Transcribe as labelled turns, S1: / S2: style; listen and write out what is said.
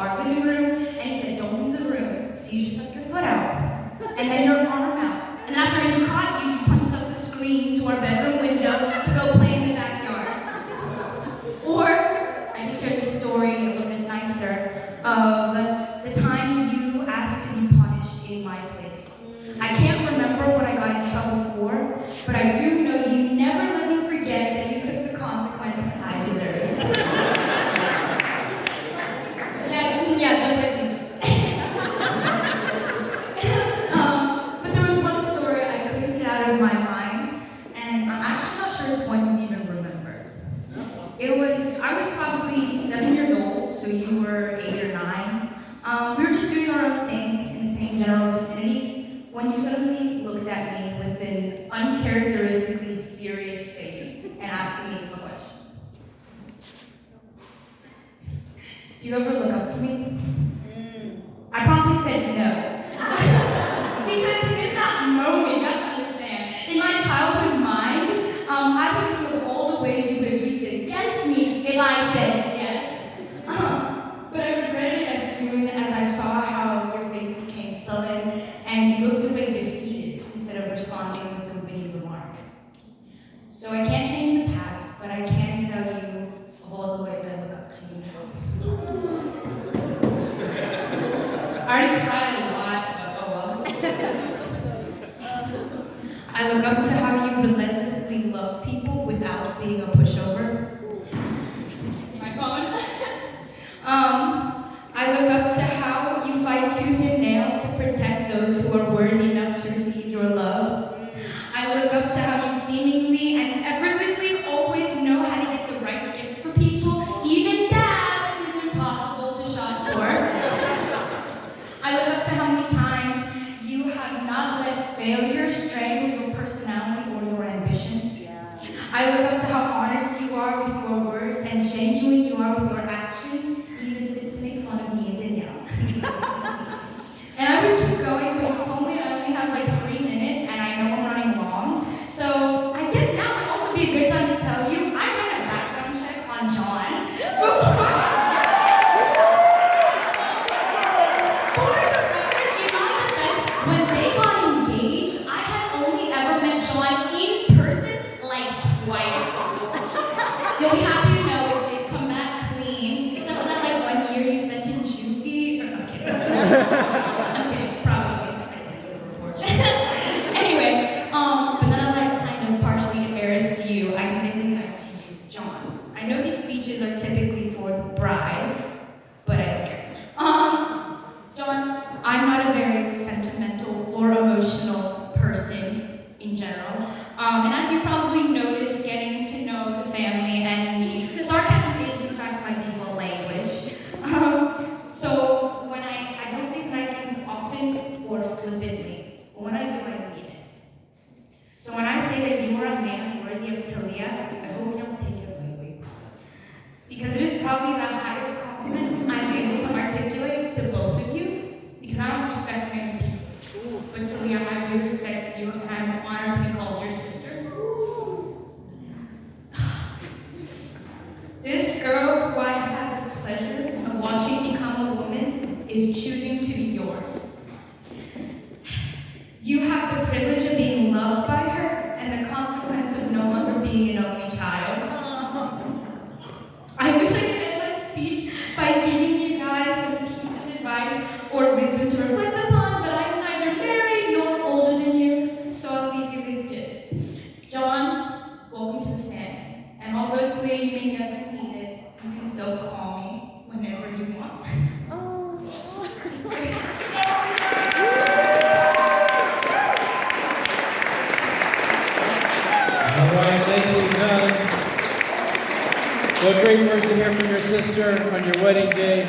S1: our living room, and he said, don't leave the room. So you just stuck your foot out, and then your arm out. And then after he caught you, you punched up the screen to our bedroom window to go play in the backyard. Or, I can share the story a little bit nicer of the time you asked to be punished in my place. I can't remember what I got in trouble for, but I do know you never let me forget that you took the consequences I deserved. Yeah, just like Jesus. But there was one story I couldn't get out of my mind, and I'm actually not sure it's one you even remember. I was probably 7 years old, so you were 8 or 9. We were just doing our own thing in the same general vicinity when you suddenly looked at me with an uncharacteristically serious face and asked me a question. Do you ever look up to me? I promptly said no. Because in that moment, you have to understand, in my childhood mind, I would think of all the ways you would have used it against me if I said yes. But I regretted it as soon as I saw how your face became sullen and you looked away defeated instead of responding with a witty remark. So I can't change the past, but I can tell you of all the ways I look up to you. I already cried a lot, but oh well. I look up to how you relentlessly love people without being a pushover. See my phone? I look up to how you fight tooth and nail to protect those who are worthy enough to receive your love. I look up to how you seemingly and effortlessly always know how to get the right gift for people, even Dad, who's impossible to shop for. I look up to how many times you have not let failure strangle your personality or your ambition. I look up to how honest you are with your words and genuine you are with your actions, even if it's to make fun of me and Danielle. And I would keep going, but you told me I only have like 3 minutes, and I know I'm running long. So I guess now would also be a good time to tell you I ran a background check on John. When they got engaged, I had only ever met John in person like twice. You'll be happy to know if they come back clean, except for that like 1 year you spent in juvie. I'm kidding. I'm kidding, probably. Anyway, but then I was like kind of partially embarrassed to you. I can say something nice to you, John. I know these speeches are typically for the bride, but I don't care. John, I'm not a very sentimental or emotional person in general. And as you probably noticed, getting to know the family and me, sarcasm is in fact my default language. So when I don't say nice things often or flippantly, but when I do, I mean it. So when I say that you are a man worthy of Talia, I hope you don't take it lightly. Because it is probably the highest compliment I'm able to articulate to both of you, because I don't respect many people. But Talia, I do respect you, and I'm honored to be called your sister. This girl who I have had the pleasure of watching become a woman is choosing to be yours. You have the privilege of being loved by her and the consequence of no longer being an only child. I wish I could end my speech by giving you guys some piece of advice or wisdom to reflect upon, but I'm neither married nor older than you, so I'll leave you with just. John, welcome to the family. And although today you may never need it, you can still call me whenever you want.
S2: All right, nicely done. What great words to hear from your sister on your wedding day.